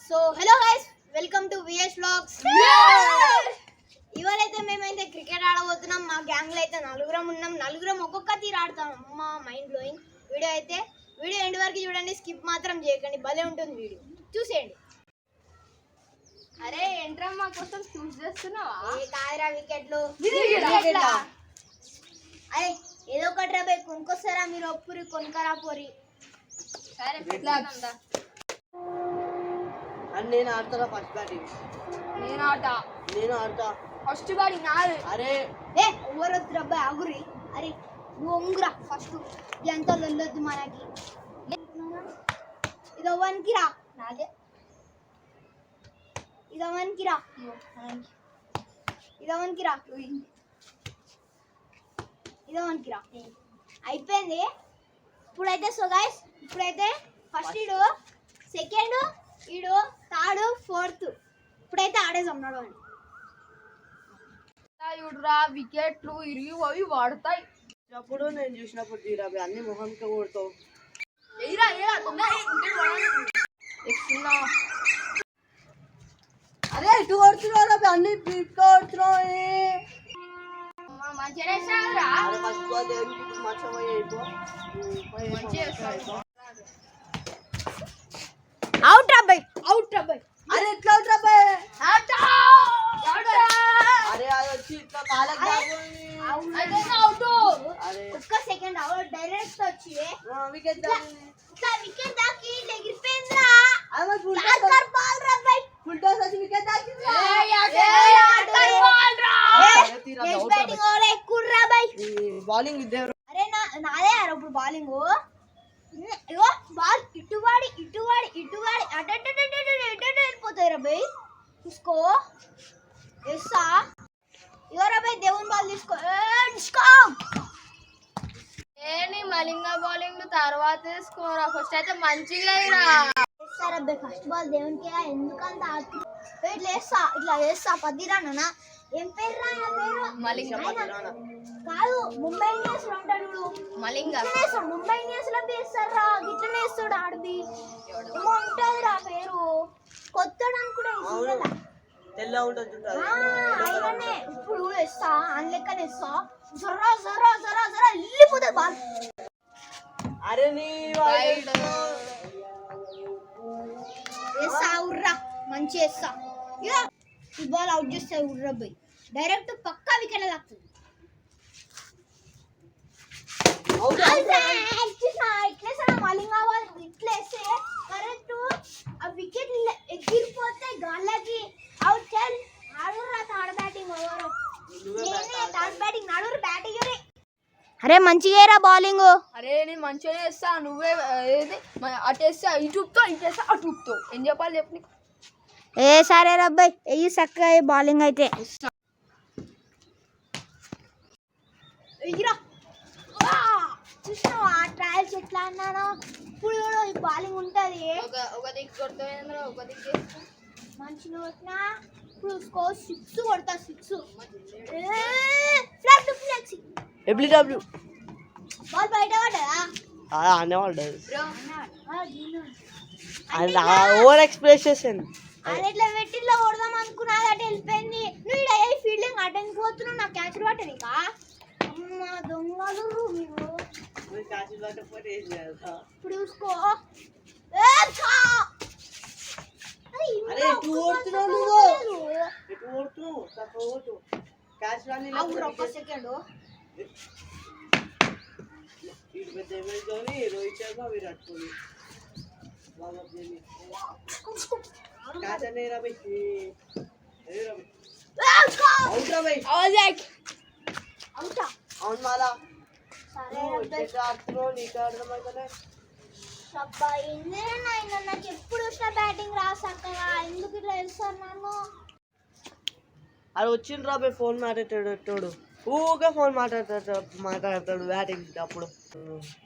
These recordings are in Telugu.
So hello guys, welcome to VS vlogs. ఇవాళైతే మేమైతే క్రికెట్ ఆడబోతున్నాం. మా గ్యాంగ్లో అయితే నలుగురం ఉన్నాం. నలుగురం ఒక్కొక్క తీరు ఆడతాం. అమ్మా మైండ్ బ్లోయింగ్ వీడియో ఎండ్ వరకు చూడండి, స్కిప్ మాత్రం చేయకండి. భలే ఉంటుంది వీడియో, చూసేయండి. అరే ఏంట్రా మా కోసం చూస్ చేస్తున్నావా? ఏ కాయరా వికెట్లు. అరే ఏదో ఒకటి రాబోయే కొనుక్కొస్తారా మీరు? ఒప్పురి కొనుక్కరా పోరి. సరే నేను ఆడతా. ఫస్ట్ బ్యాటింగ్ నేను ఆడతా. ఫస్ట్ బ్యాటింగ్ నాది. అరే ఏ ఎవరు వద్దు అబ్బాయి, ఆగురి. అరే నువ్వు ఒంగురా ఫస్ట్. ఎంత లొల్లొద్దు మనకి. ఇది వన్కి రా. నాదే. ఇది వన్కి రా. ఇది వన్కి రా. ఇది వన్కి రా. అయిపోయింది. ఇప్పుడైతే సో గైస్, ఇప్పుడైతే ఫస్ట్ ఈడు, సెకండ్ ఈడు, థర్డ్, ఫోర్త్ ఇప్పుడైతే ఆడేసాం. నడవండి. చూడరా వికెట్లు ఇరిగి అవి వాడతాయి. అప్పుడు నేను చూసినప్పుడు తీరాబి అన్ని మొహంతో కొడతావు. అరే ఇటు కొడుతున్నావు, అన్ని కొడుతున్నావు. ఫస్ట్ బాల్ దేవునికి అవుట్ అబ్బాయి, అవుట్ అబ్బాయి. అరే ఎట్లా అవుట్ అబ్బాయి? అరే అది వచ్చి ఇట్లా కాలకు ఒక్క సెకండ్ అవుట్ డైరెక్ట్ వచ్చి వికెట్ ఇట్లా వికెట్ దాకి ఎగిరిపోయిందిరా. బాల్ రా అబ్బాయి. ఫుల్ టాస్ వచ్చి వికెట్ దాకింది. నెక్స్ట్ బ్యాటింగ్ ఓవర్ ఎక్కుర్రా అబ్బాయి. బౌలింగ్ విద్య. అరే నాదే యారు ఇప్పుడు బౌలింగ్. ఇగో బాల్ ఇటువాడి అటు వెళ్ళిపోతాయి రా అబ్బాయి. తీసుకో ఎస్సా. ఇగో రా అబ్బాయి, దేవుని బాల్ తీసుకో. ఏంటి మలింగ బౌలింగ్ తర్వాత తీసుకోరా, ఫస్ట్ అయితే మంచిగా సరే అబ్బాయి, ఫస్ట్ బాల్ దేవునికి. ఎందుకంత ఇట్లా వేస్తా పదిరా నాన్న. ఏం పేరు రా? పేరు మలింగ కాదు, ముంబై ఇండియన్స్ లో ఉంటాడు. మలింగ ముంబై ఇండియన్స్ లో వేస్తారా? గిట్లనే వేస్తాడు. ఆడది ఏమో ఉంటది రా పేరు. కొత్తడు అనుకుంటా. తెల్ల ఉంటుంది. అయిననే ఇప్పుడు వేస్తా, అని లెక్కనే వేస్తా. జరా జరా జరా జరా వెళ్ళిపోతుంది బాల్. అరే నీ వేస్తా ఉర్రా, మంచి వేస్తా. ఈ బాల్ అవుట్ చేస్తా ఉర్రా పోయి. డైరెక్ట్ పక్కా వికెట్ తాకుతుంది. ఇట్లేసా మలింగా బాల్ ఇట్లేస్తే కరెక్ట్ ఆ వికెట్ ఎగిరిపోతే గాల్లకి అవుట్ చేయాలి. ఆడుర్రా third batting over. Third batting నడురు బ్యాటింగ్. అరే మంచిగా బౌలింగ్. అరే నేను మంచిగానే వేస్తా, నువ్వే ఏది అటు వేస్తా ఇటుతో, ఇటు వేస్తా అటుతో. ఏం చెప్పాలి చెప్పు నీకు? ఏ సరే రబ్బాయి, వెయ్యి చక్కగా బౌలింగ్ అయితే. చూసినావా ట్రయల్స్ ఎట్లా అన్నాను? ఇప్పుడు ఈ బౌలింగ్ ఉంటుంది. ఒక దిక్కు కొడతా, ఒక దిక్కు మంచిగా కొట్టినా. ఇప్పుడు స్కోర్ 6 కొడతా. 6 డబ్ల్యూడబ్ల్యూ బాల్ బయట పడ్డా అనేవాడు. Over expression. అది ఎట్లా పెట్టిలో కొడదాం అనుకున్నా, అటు వెళ్ళిపోయింది. నువ్వు ఇక్కడ ఫీల్డింగ్ అటెండ్ పోతున్నావు, నాకు క్యాచ్ పట్టదు. ఇక అమ్మ దొంగలు మీరు. ఇప్పుడు చూసుకో. సెకండ్ రోహిత్ శర్మ, విరాట్ కోహ్లీ అవును మాలా. నాకు ఎప్పుడు వచ్చిన బ్యాటింగ్ రాసాకగా ఎందుకు ఇట్లా వేస్తారు నన్ను? అది వచ్చింది రాబోయ్. ఫోన్ మాట్లాడేటోడు ఊగా ఫోన్ మాట్లాడతాడు బ్యాటింగ్ అప్పుడు.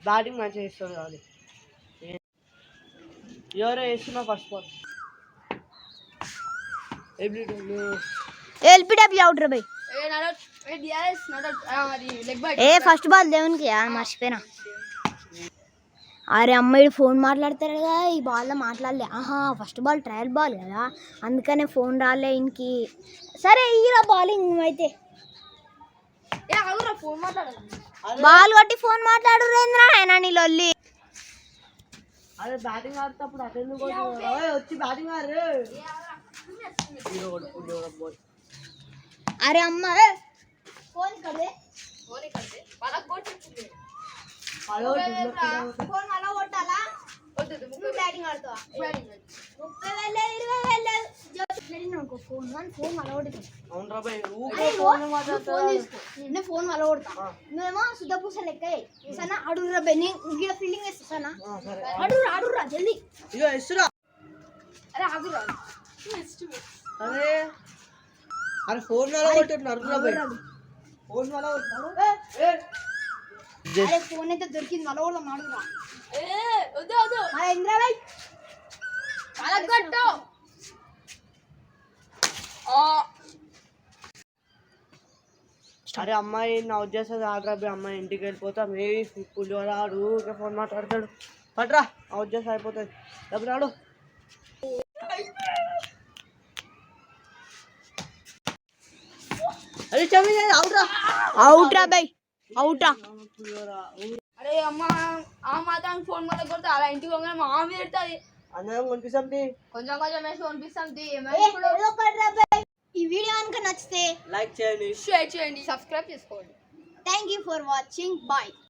బ్యాటింగ్ మంచిగా ఇస్తాడు. కానీ ఎవరో వేస్తున్నా ఫస్ట్ బాల్. ఎల్బిడబ్ల్యూ అవుట్ రా బై. ఏ ఫస్ట్ బాల్ దేవునికి మర్చిపోయినా. అరే అమ్మాయి ఫోన్ మాట్లాడతారు కదా, ఈ బాల్లో మాట్లాడలే. ఆహా ఫస్ట్ బాల్ ట్రయల్ బాల్ కదా, అందుకనే ఫోన్ రాలే ఇంకి. సరే ఈరా బౌలింగ్ అయితే. ఏ ఆగురా ఫోన్ మాట్లాడాలి. బాల్ కొట్టి ఫోన్ మాట్లాడు రేంద్రా ఆయన నీ లొల్లి. అదే బ్యాటింగ్ ఆడుతప్పుడు అటెండ్ వచ్చి బ్యాటింగ్ ఆడు. అరే అమ్మ ఫోన్ కదే ఫోన్ ఇక్కడే వాళ్ళకి కొట్టింది. ఫోన్ అలా కొట్టాలా? వద్దు నువ్వు బ్యాటింగ్ ఆడుతావా? 30,000 20,000 ఫోన్ ఫోన్ అలా కొడుతుంది. అవునరా బాయ్ నేను ఫోన్ అలా కొడతా, నువ్వేమో సుధపూస లెక్క సన్నా అడుగురా బెన్ని ఇక్కడ ఫీల్డింగ్ వేస్తానా? అడుగురా అడుగురా జల్దీ. ఇగో ఇస్తురా. అరే ఆగురా. అరే అరే ఫోన్ వల్ల కొట్టున్నారు ఫోన్ వల్ల కొట్టున్నారు. అరే ఫోన్ అయితే దొరికింది అలా కొడదాం అడుగురా. ఏ వద్దు వద్దు అరే ఇంద్రాబాయ్ వాళ్ళకి కొట్టు. అరే అమ్మాయి నా వచ్చేస్తుంది ఆడరా అమ్మాయి ఇంటికి వెళ్ళిపోతా. మే పులిహోర ఆడు ఊరికే ఫోన్ మాట్లాడతాడు. పట్రా ఆ వచ్చేసి అయిపోతుంది. డబ్బులు ఆడు. అరే చవి అవుట్రా అవుట్రా బై అవుట్రా. పులిహోర అరే అమ్మ ఆ మాత్రం ఫోన్ మళ్ళీ కొడితే అలా ఇంటికి పోగానే మా ఆమె పెడతాది. అందరం కొనిపిస్తాం. కొంచెం కొంచెం వేసి పంపిస్తాం. ఈ వీడియో కనుక నచ్చితే లైక్ చేయండి, షేర్ చేయండి, సబ్స్క్రైబ్ చేసుకోండి. Thank you for watching. Bye.